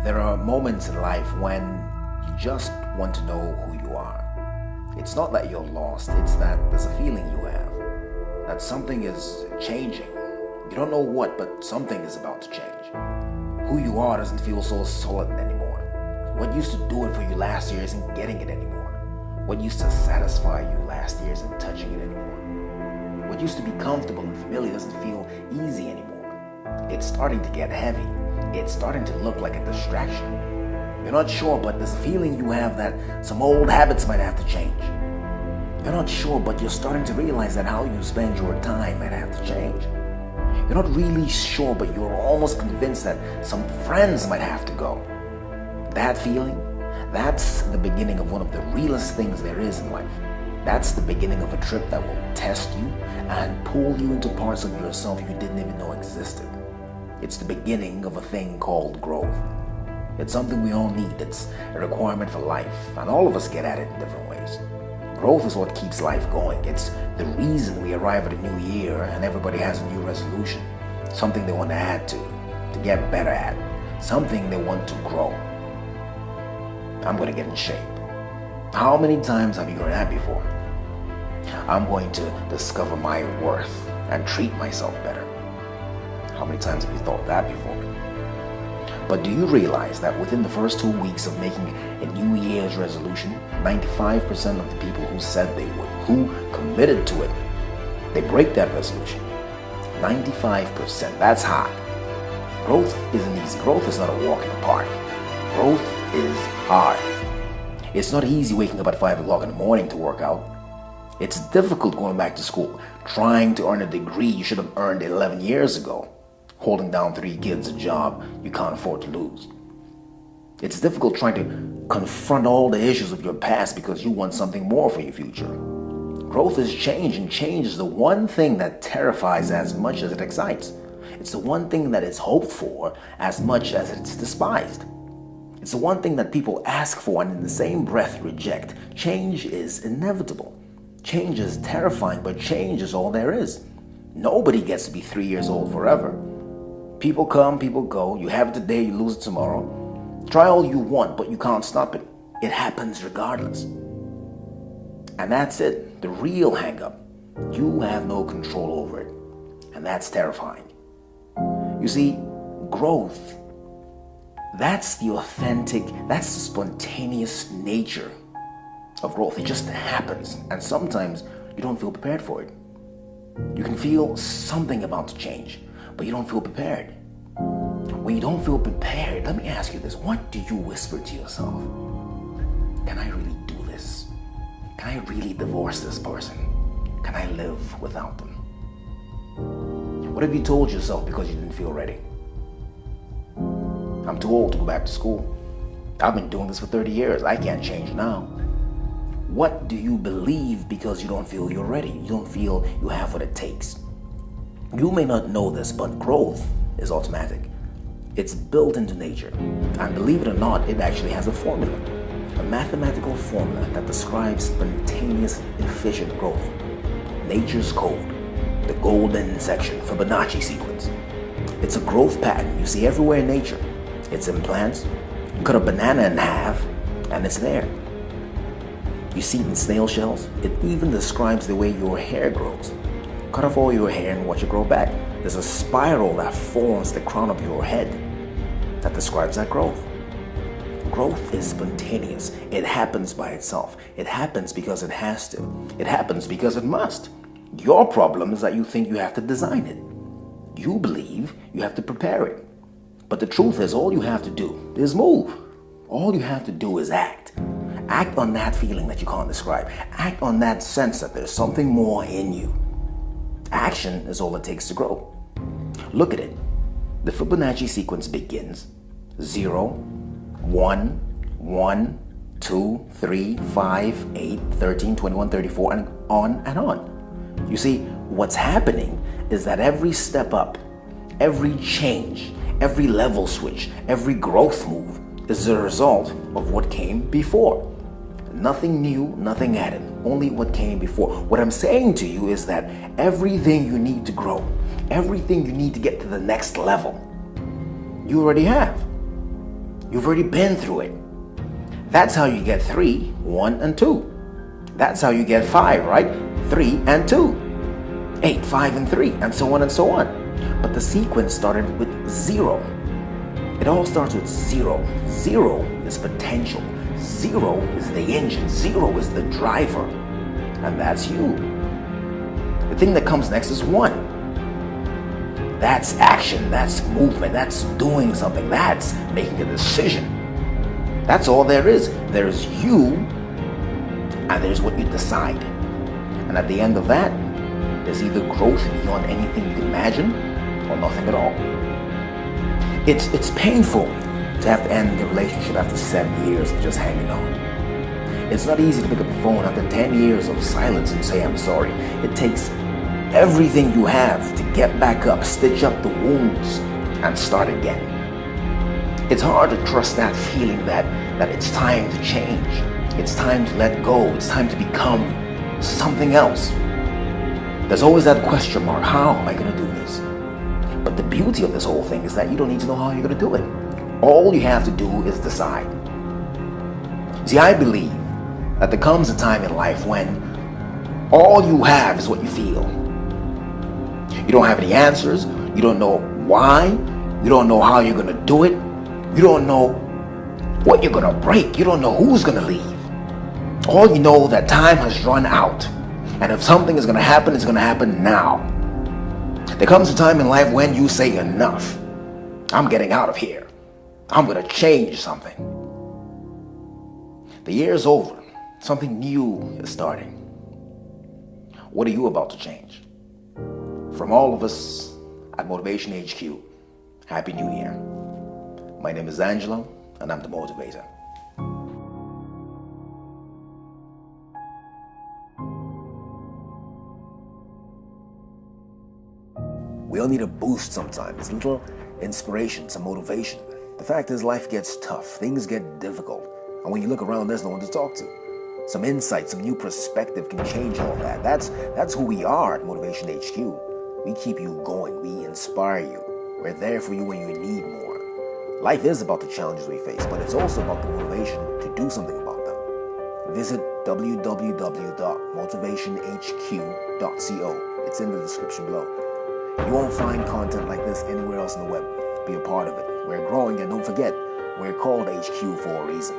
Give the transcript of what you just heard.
There are moments in life when you just want to know who you are. It's not that you're lost, it's that there's a feeling you have that something is changing. You don't know what, but something is about to change. Who you are doesn't feel so solid anymore. What used to do it for you last year isn't getting it anymore. What used to satisfy you last year isn't touching it anymore. What used to be comfortable and familiar doesn't feel easy anymore. It's starting to get heavy. It's starting to look like a distraction. You're not sure, but there's a feeling you have that some old habits might have to change. You're not sure, but you're starting to realize that how you spend your time might have to change. You're not really sure, but you're almost convinced that some friends might have to go. That feeling, that's the beginning of one of the realest things there is in life. That's the beginning of a trip that will test you and pull you into parts of yourself you didn't even know existed. It's the beginning of a thing called growth. It's something we all need. It's a requirement for life, and all of us get at it in different ways. Growth is what keeps life going. It's the reason we arrive at a new year and everybody has a new resolution, something they want to add to get better at, something they want to grow. I'm going to get in shape. How many times have you heard that before? I'm going to discover my worth and treat myself better. How many times have you thought that before? But do you realize that within the first 2 weeks of making a New Year's resolution, 95% of the people who said they would, who committed to it, they break that resolution? 95%, that's high. Growth isn't easy. Growth is not a walk in the park. Growth is hard. It's not easy waking up at 5 o'clock in the morning to work out. It's difficult going back to school, trying to earn a degree you should have earned 11 years ago, holding down 3 kids, a job you can't afford to lose. It's difficult trying to confront all the issues of your past because you want something more for your future. Growth is change, and change is the one thing that terrifies as much as it excites. It's the one thing that is hoped for as much as it's despised. It's the one thing that people ask for and in the same breath reject. Change is inevitable. Change is terrifying, but change is all there is. Nobody gets to be 3 years old forever. People come, people go. You have it today, you lose it tomorrow. Try all you want, but you can't stop it. It happens regardless. And that's it, the real hang-up. You have no control over it. And that's terrifying. You see, growth, that's the authentic, that's the spontaneous nature of growth. It just happens, and sometimes you don't feel prepared for it. You can feel something about to change, but you don't feel prepared. When you don't feel prepared, let me ask you this: what do you whisper to yourself? Can I really do this? Can I really divorce this person? Can I live without them? What have you told yourself because you didn't feel ready? I'm too old to go back to school. I've been doing this for 30 years. I can't change now. What do you believe because you don't feel you're ready? You don't feel you have what it takes. You may not know this, but growth is automatic. It's built into nature. And believe it or not, it actually has a formula. A mathematical formula that describes spontaneous, efficient growth. Nature's code. The golden section, Fibonacci sequence. It's a growth pattern you see everywhere in nature. It's in plants. You cut a banana in half, and it's there. You see it in snail shells. It even describes the way your hair grows. Cut off all your hair and watch it grow back. There's a spiral that forms the crown of your head that describes that growth. Growth is spontaneous. It happens by itself. It happens because it has to. It happens because it must. Your problem is that you think you have to design it. You believe you have to prepare it. But the truth is, all you have to do is move. All you have to do is act. Act on that feeling that you can't describe. Act on that sense that there's something more in you. Action is all it takes to grow. Look at it. The Fibonacci sequence begins 0, 1, 1, 2, 3, 5, 8, 13, 21, 34, and on and on. You see, what's happening is that every step up, every change, every level switch, every growth move is a result of what came before. Nothing new, nothing added, only what came before. What I'm saying to you is that everything you need to grow, everything you need to get to the next level, you already have. You've already been through it. That's how you get 3, 1, and 2. That's how you get 5, right? 3 and 2. 8, 5, and 3, and so on and so on. But the sequence started with 0. It all starts with 0. 0 is potential. 0 is the engine. 0 is the driver. And that's you. The thing that comes next is 1. That's action. That's movement. That's doing something. That's making a decision. That's all there is. There's you, and there's what you decide. And at the end of that, there's either growth beyond anything you can imagine, or nothing at all. It's painful to have to end the relationship after 7 years of just hanging on. It's not easy to pick up the phone after 10 years of silence and say I'm sorry. It takes everything you have to get back up, stitch up the wounds, and start again. It's hard to trust that feeling that it's time to change. It's time to let go. It's time to become something else. There's always that question mark. How am I going to do this? But the beauty of this whole thing is that you don't need to know how you're going to do it. All you have to do is decide. See, I believe that there comes a time in life when all you have is what you feel. You don't have any answers. You don't know why. You don't know how you're going to do it. You don't know what you're going to break. You don't know who's going to leave. All you know that time has run out. And if something is going to happen, it's going to happen now. There comes a time in life when you say enough. I'm getting out of here. I'm going to change something. The year's over. Something new is starting. What are you about to change? From all of us at Motivation HQ, Happy New Year. My name is Angelo, and I'm the motivator. We all need a boost sometimes, a little inspiration, some motivation. The fact is, life gets tough, things get difficult, and when you look around, there's no one to talk to. Some insight, some new perspective can change all that. That's who we are at Motivation HQ. We keep you going, we inspire you. We're there for you when you need more. Life is about the challenges we face, but it's also about the motivation to do something about them. Visit www.motivationhq.co. It's in the description below. You won't find content like this anywhere else on the web. Be a part of it. We're growing, and don't forget, we're called HQ for a reason.